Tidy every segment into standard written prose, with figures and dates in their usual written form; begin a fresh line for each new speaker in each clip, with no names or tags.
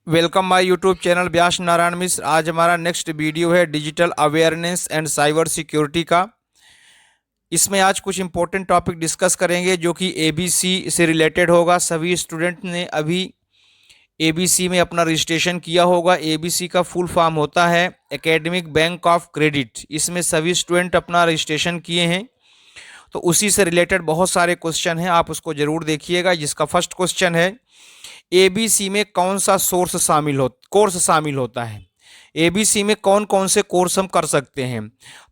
Welcome my YouTube channel व्यास नारायण मिश्र। आज हमारा next video है digital awareness and cyber security का। इसमें आज कुछ इंपॉर्टेंट टॉपिक डिस्कस करेंगे जो कि एबीसी से रिलेटेड होगा। सभी स्टूडेंट ने अभी एबीसी में अपना रजिस्ट्रेशन किया होगा। एबीसी का फुल फॉर्म होता है एकेडमिक बैंक ऑफ क्रेडिट। इसमें सभी स्टूडेंट अपना रजिस्ट्रेशन किए हैं, तो उसी से रिलेटेड बहुत सारे क्वेश्चन हैं, आप उसको जरूर देखिएगा। जिसका फर्स्ट क्वेश्चन है, एबीसी में कौन सा कोर्स शामिल होता है। एबीसी में कौन कौन से कोर्स हम कर सकते हैं।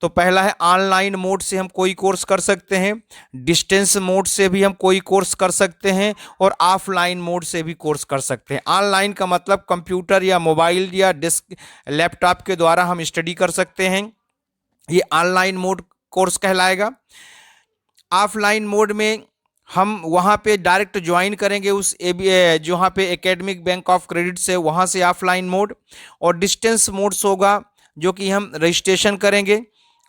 तो पहला है ऑनलाइन मोड से हम कोई कोर्स कर सकते हैं, डिस्टेंस मोड से भी हम कोई कोर्स कर सकते हैं, और ऑफलाइन मोड से भी कोर्स कर सकते हैं। ऑनलाइन का मतलब कंप्यूटर या मोबाइल या डेस्क लैपटॉप के द्वारा हम स्टडी कर सकते हैं, ये ऑनलाइन मोड कोर्स कहलाएगा। ऑफलाइन मोड में हम वहाँ पे डायरेक्ट ज्वाइन करेंगे उस जहाँ पे एकेडमिक बैंक ऑफ क्रेडिट से, वहाँ से ऑफलाइन मोड। और डिस्टेंस मोड्स होगा जो कि हम रजिस्ट्रेशन करेंगे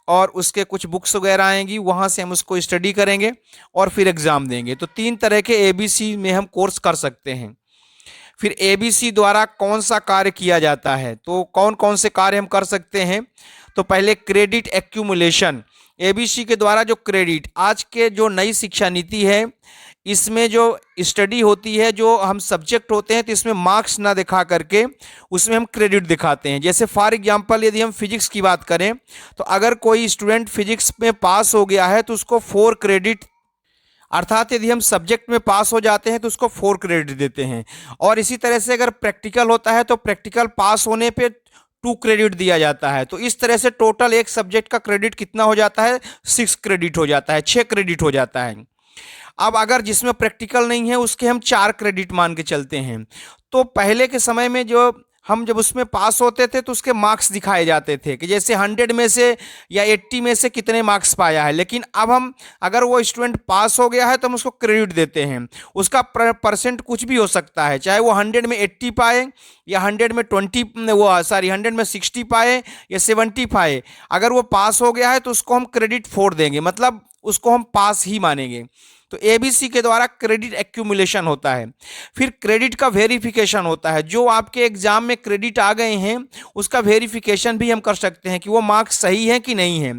और उसके कुछ बुक्स वगैरह आएंगी, वहाँ से हम उसको स्टडी करेंगे और फिर एग्ज़ाम देंगे। तो 3 तरह के एबीसी में हम कोर्स कर सकते हैं। फिर एबीसी द्वारा कौन सा कार्य किया जाता है, तो कौन कौन से कार्य हम कर सकते हैं। तो पहले क्रेडिट एक्यूमुलेशन। एबीसी के द्वारा जो क्रेडिट, आज के जो नई शिक्षा नीति है इसमें जो स्टडी होती है, जो हम सब्जेक्ट होते हैं, तो इसमें मार्क्स ना दिखा करके उसमें हम क्रेडिट दिखाते हैं। जैसे फॉर एग्जांपल यदि हम फिजिक्स की बात करें, तो अगर कोई स्टूडेंट फिजिक्स में पास हो गया है तो उसको 4 क्रेडिट, अर्थात यदि हम सब्जेक्ट में पास हो जाते हैं तो उसको 4 क्रेडिट देते हैं। और इसी तरह से अगर प्रैक्टिकल होता है तो प्रैक्टिकल पास होने पे 2 क्रेडिट दिया जाता है। तो इस तरह से टोटल एक सब्जेक्ट का क्रेडिट कितना हो जाता है, 6 क्रेडिट हो जाता है, 6 क्रेडिट हो जाता है। अब अगर जिसमें प्रैक्टिकल नहीं है उसके हम 4 क्रेडिट मान के चलते हैं। तो पहले के समय में जो हम जब उसमें पास होते थे तो उसके मार्क्स दिखाए जाते थे कि जैसे 100 में से या 80 में से कितने मार्क्स पाया है। लेकिन अब हम, अगर वो स्टूडेंट पास हो गया है तो हम उसको क्रेडिट देते हैं। उसका परसेंट कुछ भी हो सकता है, चाहे वो 100 में 80 पाए या 100 में 100 में 60 पाए या 70 पाए। अगर वो पास हो गया है तो उसको हम क्रेडिट 4 देंगे, मतलब उसको हम पास ही मानेंगे। तो एबीसी के द्वारा क्रेडिट एक्यूमुलेशन होता है। फिर क्रेडिट का वेरिफिकेशन होता है, जो आपके एग्जाम में क्रेडिट आ गए हैं उसका वेरिफिकेशन भी हम कर सकते हैं कि वो मार्क्स सही है कि नहीं है।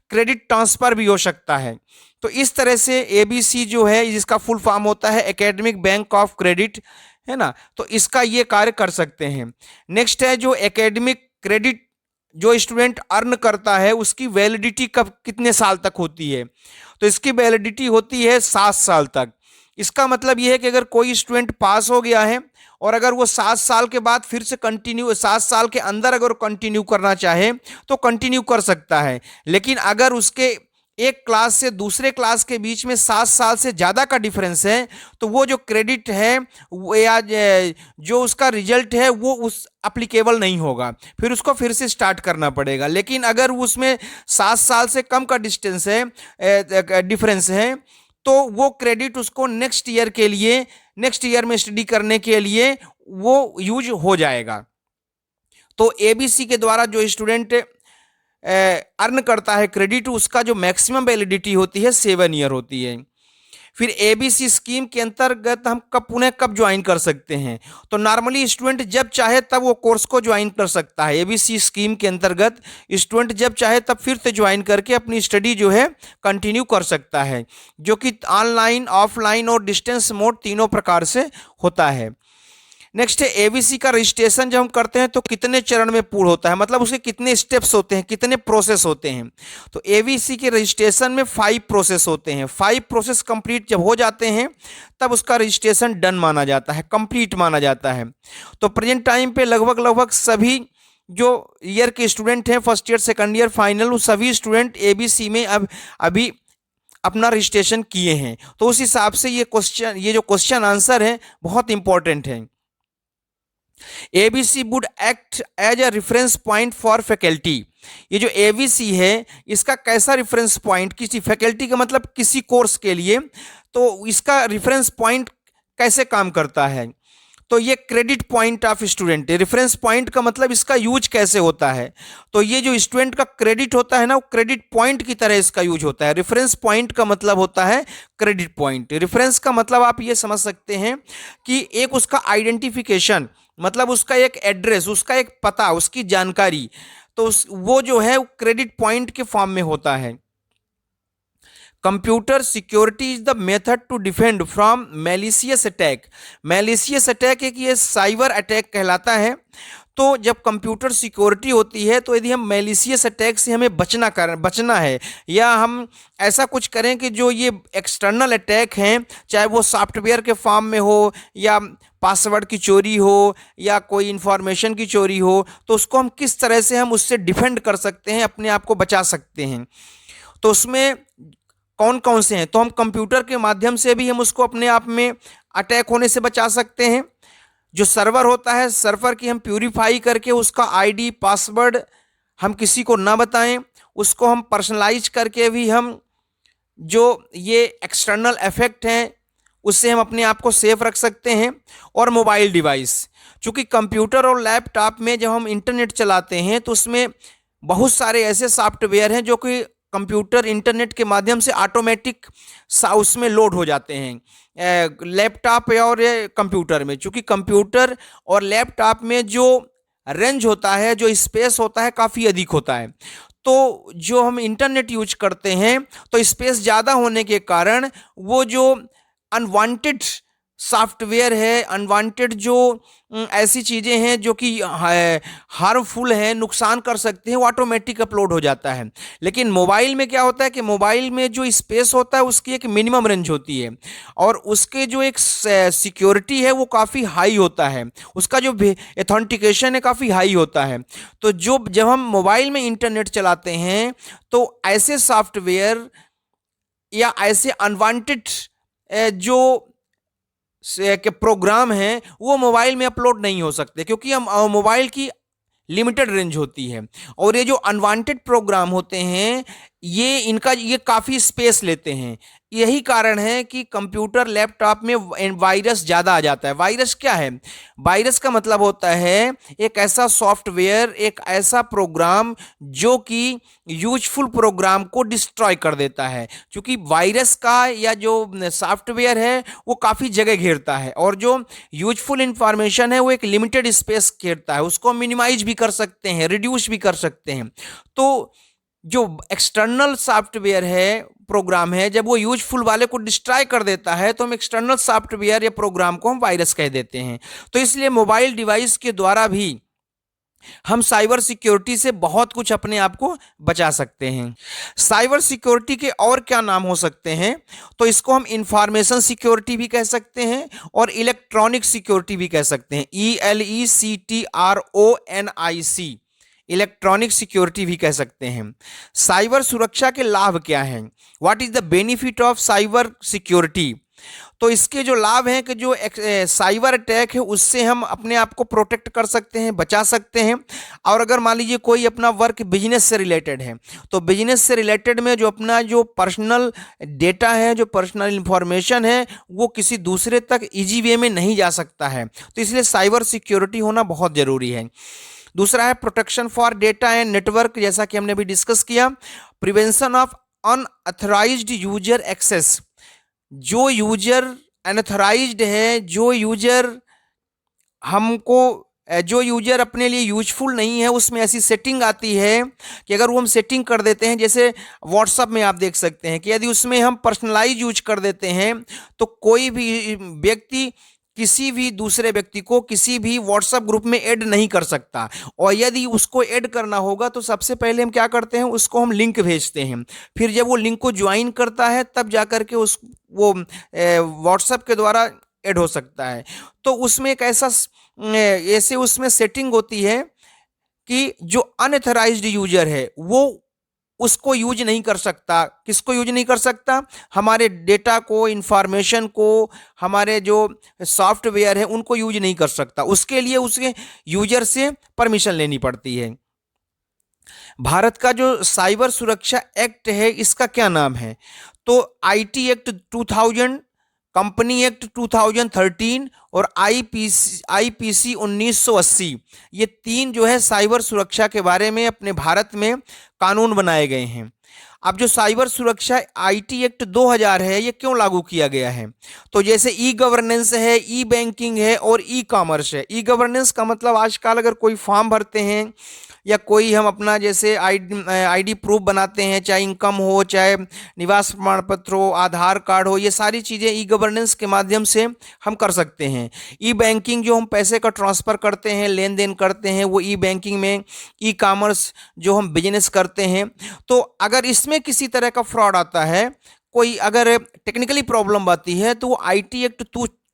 क्रेडिट ट्रांसफर भी हो सकता है। तो इस तरह से एबीसी जो है, जिसका फुल फॉर्म होता है एकेडमिक बैंक ऑफ क्रेडिट, है ना, तो इसका ये कार्य कर सकते हैं। नेक्स्ट है जो एकेडमिक क्रेडिट जो स्टूडेंट अर्न करता है उसकी वैलिडिटी कब, कितने साल तक होती है। तो इसकी वैलिडिटी होती है 7 साल तक। इसका मतलब यह है कि अगर कोई स्टूडेंट पास हो गया है और अगर वो 7 साल के बाद फिर से कंटिन्यू, 7 साल के अंदर अगर कंटिन्यू करना चाहे तो कंटिन्यू कर सकता है। लेकिन अगर उसके एक क्लास से दूसरे क्लास के बीच में 7 साल से ज़्यादा का डिफरेंस है तो वो जो क्रेडिट है वो या जो उसका रिजल्ट है वो उस अप्लीकेबल नहीं होगा, फिर उसको फिर से स्टार्ट करना पड़ेगा। लेकिन अगर उसमें 7 साल से कम का डिस्टेंस है, डिफरेंस है, तो वो क्रेडिट उसको नेक्स्ट ईयर के लिए, नेक्स्ट ईयर में स्टडी करने के लिए वो यूज हो जाएगा। तो एबीसी के द्वारा जो स्टूडेंट अर्न करता है क्रेडिट, उसका जो मैक्सिमम वैलिडिटी होती है 7 ईयर होती है। फिर एबीसी स्कीम के अंतर्गत हम कब ज्वाइन कर सकते हैं। तो नॉर्मली स्टूडेंट जब चाहे तब वो कोर्स को ज्वाइन कर सकता है। एबीसी स्कीम के अंतर्गत स्टूडेंट जब चाहे तब फिर से ज्वाइन करके अपनी स्टडी जो है कंटिन्यू कर सकता है, जो कि ऑनलाइन, ऑफलाइन और डिस्टेंस मोड तीनों प्रकार से होता है। नेक्स्ट है एबीसी का रजिस्ट्रेशन जब हम करते हैं तो कितने चरण में पूर्ण होता है, मतलब उसके कितने स्टेप्स होते हैं, कितने प्रोसेस होते हैं। तो एबीसी के रजिस्ट्रेशन में 5 प्रोसेस होते हैं। 5 प्रोसेस कंप्लीट जब हो जाते हैं तब उसका रजिस्ट्रेशन डन माना जाता है, कंप्लीट माना जाता है। तो प्रेजेंट टाइम पे लगभग सभी जो ईयर के स्टूडेंट हैं, first year, second year, final, वो सभी स्टूडेंट एबीसी में अभी अपना रजिस्ट्रेशन किए हैं। तो उस हिसाब से ये जो क्वेश्चन आंसर है बहुत इंपॉर्टेंट है। ABC would act as a reference point for faculty. ये जो एबीसी है इसका कैसा रेफरेंस पॉइंट, किसी फैकल्टी का मतलब किसी कोर्स के लिए, तो इसका रेफरेंस पॉइंट कैसे काम करता है। तो ये क्रेडिट पॉइंट ऑफ स्टूडेंट है। रेफरेंस पॉइंट का मतलब इसका यूज कैसे होता है, तो ये जो स्टूडेंट का क्रेडिट होता है ना, वो क्रेडिट पॉइंट की तरह इसका यूज होता है। रेफरेंस पॉइंट का मतलब होता है क्रेडिट पॉइंट। रेफरेंस का मतलब आप ये समझ सकते हैं कि एक उसका आइडेंटिफिकेशन, मतलब उसका एक एड्रेस, उसका एक पता, उसकी जानकारी, तो वो जो है क्रेडिट पॉइंट के फॉर्म में होता है। Computer security is the method to defend from malicious attack. Malicious attack एक ये साइबर अटैक कहलाता है। तो जब कंप्यूटर सिक्योरिटी होती है, तो यदि हम मैलिशियस अटैक से हमें बचना है, या हम ऐसा कुछ करें कि जो ये एक्सटर्नल अटैक हैं, चाहे वो सॉफ्टवेयर के फॉर्म में हो, या पासवर्ड की चोरी हो, या कोई इंफॉर्मेशन की चोरी हो, तो उसको हम किस तरह से हम उससे डिफेंड कर सकते हैं, अपने आप को बचा सकते हैं। तो उसमें कौन कौन से हैं, तो हम कंप्यूटर के माध्यम से भी हम उसको अपने आप में अटैक होने से बचा सकते हैं। जो सर्वर होता है, सर्वर की हम प्यूरिफाई करके उसका आईडी पासवर्ड हम किसी को ना बताएं, उसको हम पर्सनलाइज करके भी हम जो ये एक्सटर्नल इफेक्ट हैं उससे हम अपने आप को सेफ रख सकते हैं। और मोबाइल डिवाइस, चूँकि कंप्यूटर और लैपटॉप में जब हम इंटरनेट चलाते हैं तो उसमें बहुत सारे ऐसे सॉफ्टवेयर हैं जो कि कंप्यूटर इंटरनेट के माध्यम से ऑटोमेटिक उसमें लोड हो जाते हैं लैपटॉप और कंप्यूटर में। चूँकि कंप्यूटर और लैपटॉप में जो रेंज होता है, जो स्पेस होता है, काफ़ी अधिक होता है। तो जो हम इंटरनेट यूज करते हैं, तो स्पेस ज़्यादा होने के कारण वो जो अनवांटेड सॉफ्टवेयर है, अनवांटेड जो ऐसी चीज़ें हैं जो कि हार्मफुल हैं, नुकसान कर सकते हैं, वो ऑटोमेटिक अपलोड हो जाता है। लेकिन मोबाइल में क्या होता है कि मोबाइल में जो स्पेस होता है उसकी एक मिनिमम रेंज होती है, और उसके जो एक सिक्योरिटी है वो काफ़ी हाई होता है, उसका जो एथेंटिकेशन है काफ़ी हाई होता है। तो जब हम मोबाइल में इंटरनेट चलाते हैं, तो ऐसे सॉफ्टवेयर या ऐसे अनवांटेड जो के प्रोग्राम हैं वो मोबाइल में अपलोड नहीं हो सकते, क्योंकि हम मोबाइल की लिमिटेड रेंज होती है। और ये जो अनवांटेड प्रोग्राम होते हैं, ये काफ़ी स्पेस लेते हैं। यही कारण है कि कंप्यूटर लैपटॉप में वायरस ज़्यादा आ जाता है। वायरस क्या है? वायरस का मतलब होता है एक ऐसा सॉफ्टवेयर, एक ऐसा प्रोग्राम जो कि यूजफुल प्रोग्राम को डिस्ट्रॉय कर देता है। क्योंकि वायरस का या जो सॉफ्टवेयर है वो काफ़ी जगह घेरता है, और जो यूजफुल इंफॉर्मेशन है वो एक लिमिटेड स्पेस घेरता है। उसको मिनिमाइज भी कर सकते हैं, रिड्यूस भी कर सकते हैं। तो जो एक्सटर्नल सॉफ्टवेयर है, प्रोग्राम है, जब वो यूजफुल वाले को डिस्ट्रॉय कर देता है, तो हम एक्सटर्नल सॉफ्टवेयर या प्रोग्राम को हम वायरस कह देते हैं। तो इसलिए मोबाइल डिवाइस के द्वारा भी हम साइबर सिक्योरिटी से बहुत कुछ अपने आप को बचा सकते हैं। साइबर सिक्योरिटी के और क्या नाम हो सकते हैं? तो इसको हम इंफॉर्मेशन सिक्योरिटी भी कह सकते हैं, और इलेक्ट्रॉनिक सिक्योरिटी भी कह सकते हैं। ELECTRONIC, इलेक्ट्रॉनिक सिक्योरिटी भी कह सकते हैं। साइबर सुरक्षा के लाभ क्या हैं? What is the benefit of cyber security? तो इसके जो लाभ हैं कि जो साइबर अटैक है उससे हम अपने आप को प्रोटेक्ट कर सकते हैं, बचा सकते हैं। और अगर मान लीजिए कोई अपना वर्क बिजनेस से रिलेटेड है, तो बिजनेस से रिलेटेड में जो अपना जो पर्सनल डेटा है, जो पर्सनल इंफॉर्मेशन है, वो किसी दूसरे तक इजी वे में नहीं जा सकता है। तो इसलिए साइबर सिक्योरिटी होना बहुत ज़रूरी है। दूसरा है protection for data and network, जैसा कि हमने अभी डिस्कस किया। Prevention of unauthorized user access, जो यूजर अनऑथराइज्ड है, जो यूजर अपने लिए यूजफुल नहीं है, उसमें ऐसी सेटिंग आती है कि अगर वो हम सेटिंग कर देते हैं, जैसे व्हाट्सएप में आप देख सकते हैं कि यदि उसमें हम पर्सनलाइज यूज कर देते हैं, तो कोई भी व्यक्ति किसी भी दूसरे व्यक्ति को किसी भी व्हाट्सएप ग्रुप में ऐड नहीं कर सकता। और यदि उसको ऐड करना होगा तो सबसे पहले हम क्या करते हैं, उसको हम लिंक भेजते हैं। फिर जब वो लिंक को ज्वाइन करता है तब जा कर के वो व्हाट्सएप के द्वारा ऐड हो सकता है। तो उसमें एक ऐसे उसमें सेटिंग होती है कि जो अनऑथराइज्ड यूजर है वो उसको यूज नहीं कर सकता। किसको यूज नहीं कर सकता? हमारे डेटा को, इंफॉर्मेशन को, हमारे जो सॉफ्टवेयर है उनको यूज नहीं कर सकता। उसके लिए उसके यूजर से परमिशन लेनी पड़ती है। भारत का जो साइबर सुरक्षा एक्ट है इसका क्या नाम है? तो IT एक्ट 2000 कंपनी एक्ट 2013 और आईपीसी 1980, ये तीन जो है साइबर सुरक्षा के बारे में अपने भारत में कानून बनाए गए हैं। अब जो साइबर सुरक्षा आईटी एक्ट 2000 है, ये क्यों लागू किया गया है? तो जैसे ई गवर्नेंस है, ई बैंकिंग है और ई कॉमर्स है। ई गवर्नेंस का मतलब आजकल अगर कोई फॉर्म भरते हैं या कोई हम अपना जैसे आईडी प्रूफ बनाते हैं, चाहे इनकम हो, चाहे निवास प्रमाण पत्र हो, आधार कार्ड हो, ये सारी चीज़ें ई गवर्नेंस के माध्यम से हम कर सकते हैं। ई बैंकिंग जो हम पैसे का ट्रांसफ़र करते हैं, लेन देन करते हैं, वो ई बैंकिंग में। ई कॉमर्स जो हम बिजनेस करते हैं। तो अगर इसमें किसी तरह का फ्रॉड आता है, कोई अगर टेक्निकली प्रॉब्लम आती है, तो वो आईटी एक्ट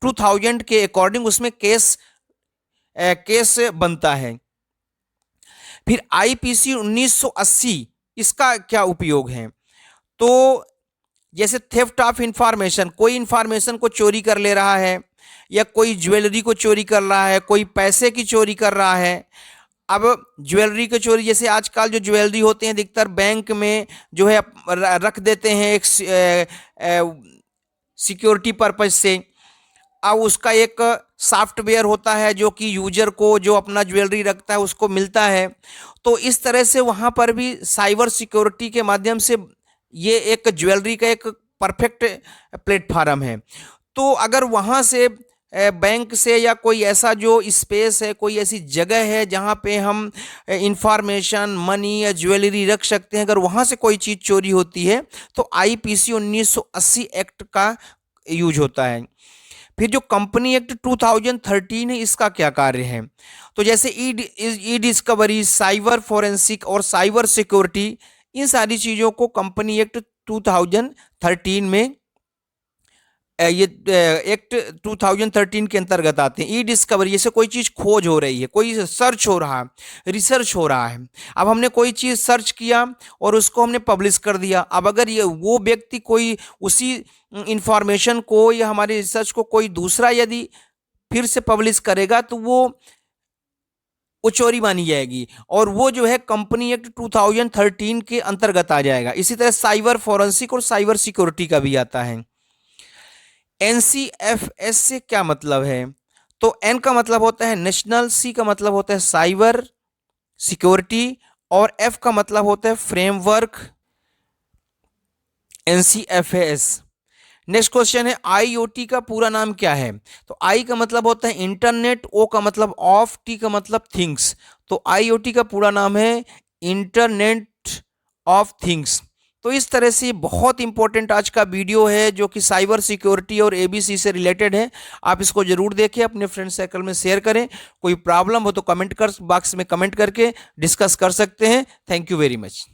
2000 के अकॉर्डिंग उसमें केस बनता है। फिर आईपीसी 1980, इसका क्या उपयोग है? तो जैसे थेफ्ट ऑफ इंफॉर्मेशन, कोई इंफॉर्मेशन को चोरी कर ले रहा है, या कोई ज्वेलरी को चोरी कर रहा है, कोई पैसे की चोरी कर रहा है। अब ज्वेलरी की चोरी, जैसे आजकल जो ज्वेलरी होते हैं अधिकतर बैंक में जो है रख देते हैं एक सिक्योरिटी पर्पज से। अब उसका एक सॉफ्टवेयर होता है जो कि यूजर को, जो अपना ज्वेलरी रखता है, उसको मिलता है। तो इस तरह से वहाँ पर भी साइबर सिक्योरिटी के माध्यम से ये एक ज्वेलरी का एक परफेक्ट प्लेटफार्म है। तो अगर वहाँ से बैंक से या कोई ऐसा जो स्पेस है, कोई ऐसी जगह है जहाँ पे हम इंफॉर्मेशन, मनी या ज्वेलरी रख सकते हैं, अगर वहाँ से कोई चीज़ चोरी होती है तो आईपीसी 1980 एक्ट का यूज होता है। फिर जो कंपनी एक्ट 2013 है, इसका क्या कार्य है? तो जैसे ई डिस्कवरी, साइबर फोरेंसिक और साइबर सिक्योरिटी, इन सारी चीज़ों को कंपनी एक्ट 2013 में ये एक्ट 2013 के अंतर्गत आते हैं। ई डिस्कवरी, जैसे कोई चीज़ खोज हो रही है, कोई सर्च हो रहा है, रिसर्च हो रहा है। अब हमने कोई चीज़ सर्च किया और उसको हमने पब्लिश कर दिया। अब अगर ये वो व्यक्ति कोई उसी इंफॉर्मेशन को या हमारे रिसर्च को कोई दूसरा यदि फिर से पब्लिश करेगा, तो वो चोरी मानी जाएगी और वो जो है कंपनी एक्ट 2013 के अंतर्गत आ जाएगा। इसी तरह साइबर फोरेंसिक और साइबर सिक्योरिटी का भी आता है। NCFS से क्या मतलब है? तो N का मतलब होता है नेशनल, C का मतलब होता है साइबर सिक्योरिटी और F का मतलब होता है फ्रेमवर्क, NCFS। नेक्स्ट क्वेश्चन है IoT का पूरा नाम क्या है? तो I का मतलब होता है इंटरनेट, O का मतलब ऑफ, T का मतलब थिंग्स। तो IoT का पूरा नाम है इंटरनेट ऑफ थिंग्स। तो इस तरह से बहुत इंपॉर्टेंट आज का वीडियो है जो कि साइबर सिक्योरिटी और ABC से रिलेटेड है। आप इसको जरूर देखें, अपने फ्रेंड सर्कल में शेयर करें। कोई प्रॉब्लम हो तो कमेंट बॉक्स में कमेंट करके डिस्कस कर सकते हैं। Thank you very much.